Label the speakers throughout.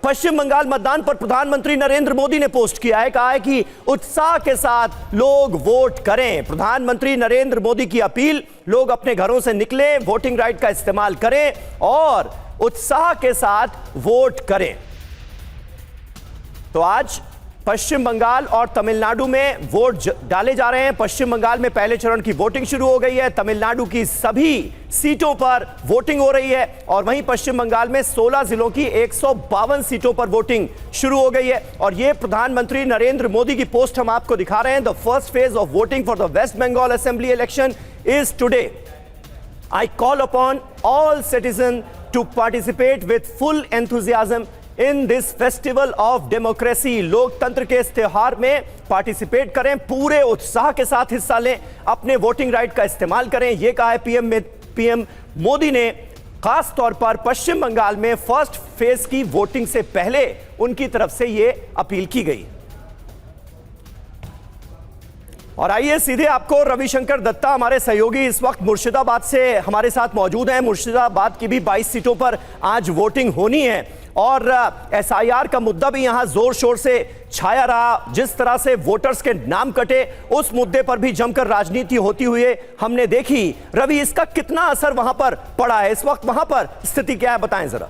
Speaker 1: पश्चिम बंगाल मतदान पर प्रधानमंत्री नरेंद्र मोदी ने पोस्ट किया है, कहा है कि उत्साह के साथ लोग वोट करें। प्रधानमंत्री नरेंद्र मोदी की अपील, लोग अपने घरों से निकलें, वोटिंग राइट का इस्तेमाल करें और उत्साह के साथ वोट करें। तो आज पश्चिम बंगाल और तमिलनाडु में वोट डाले जा रहे हैं। पश्चिम बंगाल में पहले चरण की वोटिंग शुरू हो गई है, तमिलनाडु की सभी सीटों पर वोटिंग हो रही है और वहीं पश्चिम बंगाल में 16 जिलों की 152 सीटों पर वोटिंग शुरू हो गई है। और यह प्रधानमंत्री नरेंद्र मोदी की पोस्ट हम आपको दिखा रहे हैं। The first phase of voting for the West Bengal assembly election is today. I call upon all citizens to participate with full enthusiasm in this festival of democracy। लोकतंत्र के इस त्योहार में पार्टिसिपेट करें, पूरे उत्साह के साथ हिस्सा लें, अपने वोटिंग राइट का इस्तेमाल करें। यह कहा है पीएम मोदी ने खास तौर पर पश्चिम बंगाल में फर्स्ट फेज की वोटिंग से पहले उनकी तरफ से यह अपील की गई। और आइए सीधे आपको रविशंकर दत्ता, हमारे सहयोगी, इस वक्त मुर्शिदाबाद से हमारे साथ मौजूद हैं। मुर्शिदाबाद की भी 22 सीटों पर आज वोटिंग होनी है और एसआईआर का मुद्दा भी यहां जोर शोर से छाया रहा। जिस तरह से वोटर्स के नाम कटे, उस मुद्दे पर भी जमकर राजनीति होती हुई हमने देखी। रवि, इसका कितना असर वहां पर पड़ा है? इस वक्त वहां पर स्थिति क्या है, बताएं जरा।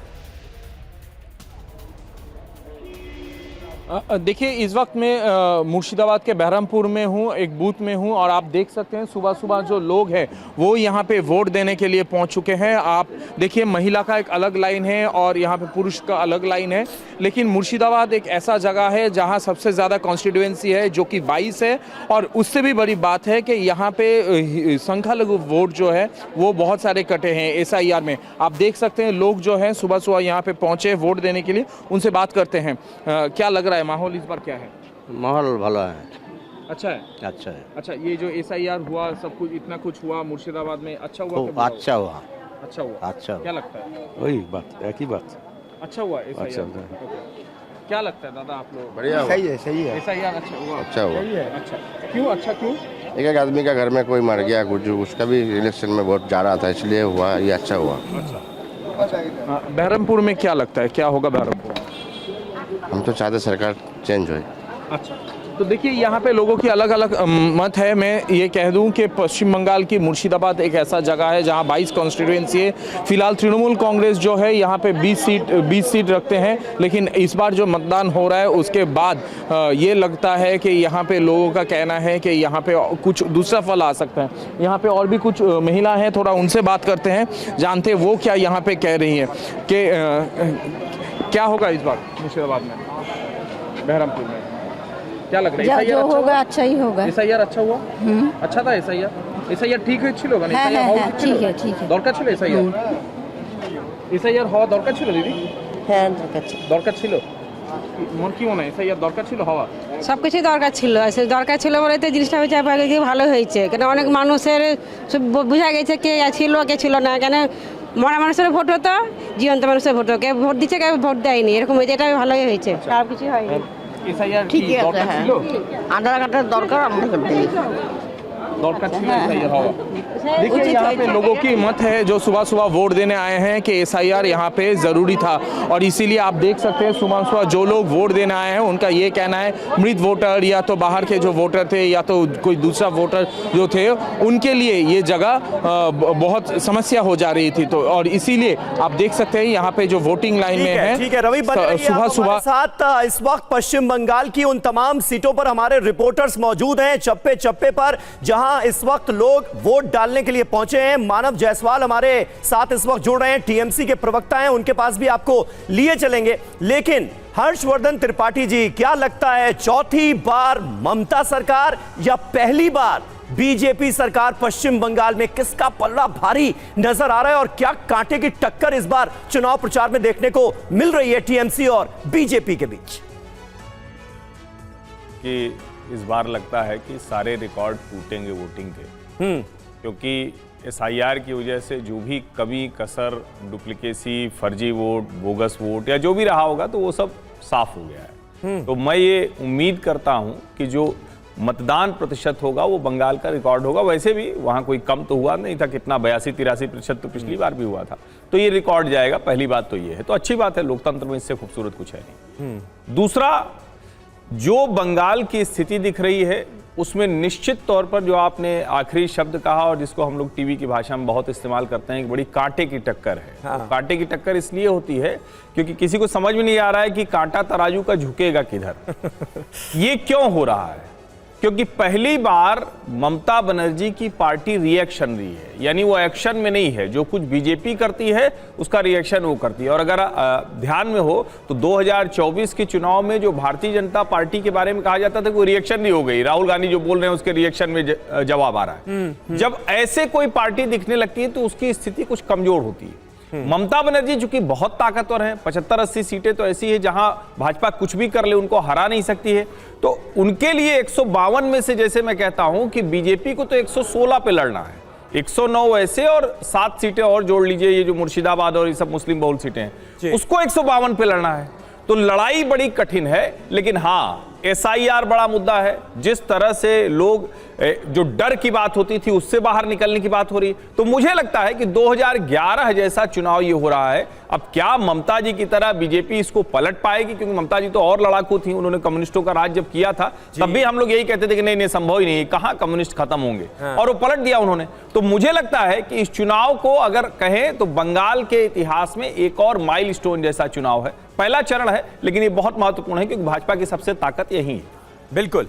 Speaker 2: देखिए, इस वक्त मैं मुर्शिदाबाद के बहरमपुर में हूँ, एक बूथ में हूँ और आप देख सकते हैं सुबह सुबह जो लोग हैं वो यहाँ पे वोट देने के लिए पहुँच चुके हैं। आप देखिए, महिला का एक अलग लाइन है और यहाँ पे पुरुष का अलग लाइन है। लेकिन मुर्शिदाबाद एक ऐसा जगह है जहाँ सबसे ज़्यादा कॉन्स्टिट्यूएंसी है जो कि 22 है और उससे भी बड़ी बात है कि यहाँ पे संख्यालघु वोट जो है वो बहुत सारे कटे हैं एसआईआर में। आप देख सकते हैं लोग जो हैं सुबह सुबह यहाँ पे पहुँचे वोट देने के लिए। उनसे बात करते हैं, क्या लग रहा है, माहौल इस बार क्या है?
Speaker 3: माहौल भला है।
Speaker 2: अच्छा है।
Speaker 3: अच्छा है।
Speaker 2: अच्छा, ये जो एसआईआर हुआ, सब कुछ इतना कुछ हुआ मुर्शिदाबाद में, अच्छा हुआ?
Speaker 3: अच्छा हुआ।
Speaker 2: अच्छा हुआ। अच्छा, क्या लगता है?
Speaker 3: वही बात, एक ही बात।
Speaker 2: अच्छा हुआ एसआईआर। क्या लगता है दादा आप लोग?
Speaker 3: बढ़िया, सही है, सही है।
Speaker 2: एसआईआर अच्छा हुआ।
Speaker 3: अच्छा हुआ।
Speaker 2: अच्छा क्यों? अच्छा क्यों?
Speaker 3: एक आदमी का घर में कोई मर गया, कुछ उसका भी इलेक्शन में वोट जा रहा था, इसलिए हुआ, ये अच्छा हुआ।
Speaker 2: अच्छा, बहरमपुर में क्या लगता है, क्या होगा बहरमपुर?
Speaker 3: हम तो चाहते सरकार चेंज हो।
Speaker 2: अच्छा, तो देखिए यहाँ पे लोगों की अलग अलग मत है। मैं ये कह दूं कि पश्चिम बंगाल की मुर्शिदाबाद एक ऐसा जगह है जहाँ 22 कॉन्स्टिट्यूएंसी है। फिलहाल तृणमूल कांग्रेस जो है यहाँ पे 20 सीट रखते हैं, लेकिन इस बार जो मतदान हो रहा है उसके बाद ये लगता है कि यहाँ पे लोगों का कहना है कि यहाँ पे कुछ दूसरा फल आ सकता है। यहाँ पे और भी कुछ महिला हैं, थोड़ा उनसे बात करते हैं, जानते वो क्या यहाँ पे कह रही हैं कि क्या होगा इस बार मुर्शिदाबाद में, बहरमपुर में क्या लग रहा है?
Speaker 4: जो होगा अच्छा ही होगा।
Speaker 2: एसआईआर अच्छा हुआ? अच्छा था एसआईआर ठीक है, ছিল মানে
Speaker 4: ঠিক আছে ঠিক আছে
Speaker 2: দরকার ছিল এসআইআর হওয়া দরকার ছিল দিদি?
Speaker 4: হ্যাঁ
Speaker 2: দরকার ছিল। মন কি মনে হয় এসআইআর দরকার ছিল হওয়া?
Speaker 4: সবকিছু দরকার ছিল, দরকার ছিল বলে তো জিনিসটা হয়েছে, ভালো হয়েছে। কেন অনেক মানুষের বোঝা গেছে কে ছিল কে ছিল না। কেন মরা মানুষের ভোট হতো, জীবন্ত মানুষের ভোট হতো, কে ভোট দিচ্ছে কে ভোট দেয়নি, এরকম হয়েছে। এটা ভালোই হয়েছে, আর কিছু হয়নি।
Speaker 2: এসআইআর
Speaker 4: ঠিকই আছে।
Speaker 2: দরকার ছিল,
Speaker 4: আধার কার্ডের দরকার আমাদের
Speaker 2: दौड़का हवा। देखिए यहाँ पे लोगों की मत है जो सुबह सुबह वोट देने आए हैं कि एसआईआर यहाँ पे ज़रूरी था और इसीलिए आप देख सकते हैं सुबह सुबह जो लोग वोट देने आए हैं उनका ये कहना है, मृत वोटर या तो बाहर के जो वोटर थे या तो कोई दूसरा वोटर जो थे, उनके लिए ये जगह बहुत समस्या हो जा रही थी। तो और इसीलिए आप देख सकते हैं यहाँ पे जो वोटिंग लाइन में है।
Speaker 1: ठीक है रवि, सुबह सुबह साथ इस वक्त पश्चिम बंगाल की उन तमाम सीटों पर हमारे रिपोर्टर्स मौजूद हैं, चप्पे चप्पे पर, जहां इस वक्त लोग वोट डालने के लिए पहुंचे हैं। मानव जायसवाल हमारे साथ इस वक्त जुड़ रहे हैं, टीएमसी के प्रवक्ता हैं, उनके पास भी आपको लिए चलेंगे। लेकिन हर्षवर्धन त्रिपाठी जी, क्या लगता है, चौथी बार ममता सरकार या पहली बार बीजेपी सरकार पश्चिम बंगाल में, किसका पल्ला भारी नजर आ रहा है और क्या कांटे की टक्कर इस बार चुनाव प्रचार में देखने को मिल रही है टीएमसी और बीजेपी के बीच?
Speaker 5: कि इस बार लगता है कि सारे रिकॉर्ड टूटेंगे वोटिंग के, क्योंकि एसआईआर की वजह से जो भी कमी कसर, डुप्लीकेसी, फर्जी वोट, बोगस वोट या जो भी रहा होगा तो वो सब साफ हो गया है। तो मैं ये उम्मीद करता हूं कि जो मतदान प्रतिशत होगा वो बंगाल का रिकॉर्ड होगा। वैसे भी वहाँ कोई कम तो हुआ नहीं था, कितना 82-83% तो पिछली बार भी हुआ था, तो ये रिकॉर्ड जाएगा। पहली बात तो ये है, तो अच्छी बात है, लोकतंत्र में इससे खूबसूरत कुछ है नहीं। दूसरा, जो बंगाल की स्थिति दिख रही है उसमें निश्चित तौर पर जो आपने आखिरी शब्द कहा और जिसको हम लोग टीवी की भाषा में बहुत इस्तेमाल करते हैं, एक बड़ी कांटे की टक्कर है।
Speaker 1: हाँ।
Speaker 5: तो कांटे की टक्कर इसलिए होती है क्योंकि किसी को समझ में नहीं आ रहा है कि कांटा तराजू का झुकेगा किधर। ये क्यों हो रहा है? क्योंकि पहली बार ममता बनर्जी की पार्टी रिएक्शन रही है, यानी वो एक्शन में नहीं है। जो कुछ बीजेपी करती है उसका रिएक्शन वो करती है। और अगर ध्यान में हो तो 2024 के चुनाव में जो भारतीय जनता पार्टी के बारे में कहा जाता था कि वो रिएक्शन नहीं हो गई, राहुल गांधी जो बोल रहे हैं उसके रिएक्शन में जवाब आ रहा है। जब ऐसे कोई पार्टी दिखने लगती है तो उसकी स्थिति कुछ कमजोर होती है। ममता बनर्जी चूंकि बहुत ताकतवर है, 75-80 सीटें तो ऐसी है जहां भाजपा कुछ भी कर ले उनको हरा नहीं सकती है, तो उनके लिए 152 में से, जैसे मैं कहता हूं कि बीजेपी को तो 116 पे लड़ना है, 109 ऐसे और 7 सीटें और जोड़ लीजिए, ये जो मुर्शिदाबाद और ये सब मुस्लिम बहुल सीटें हैं, उसको 152 पे लड़ना है। तो लड़ाई बड़ी कठिन है। लेकिन हाँ, SIR बड़ा मुद्दा है। जिस तरह से लोग, जो डर की बात होती थी उससे बाहर निकलने की बात हो रही, तो मुझे लगता है कि 2011 जैसा चुनाव ये हो रहा है। अब क्या ममता जी की तरह बीजेपी इसको पलट पाएगी? क्योंकि ममता जी तो और लड़ाकू थी, उन्होंने कम्युनिस्टों का राज जब किया था तब भी हम लोग यही कहते थे कि नहीं नहीं संभव ही नहीं, कहां कम्युनिस्ट खत्म होंगे, और वो पलट दिया उन्होंने। तो मुझे लगता है कि इस चुनाव को अगर कहें तो बंगाल के इतिहास में एक और माइलस्टोन जैसा चुनाव है। पहला चरण है लेकिन ये बहुत महत्वपूर्ण है क्योंकि भाजपा की सबसे ताकत यही है।
Speaker 1: बिल्कुल।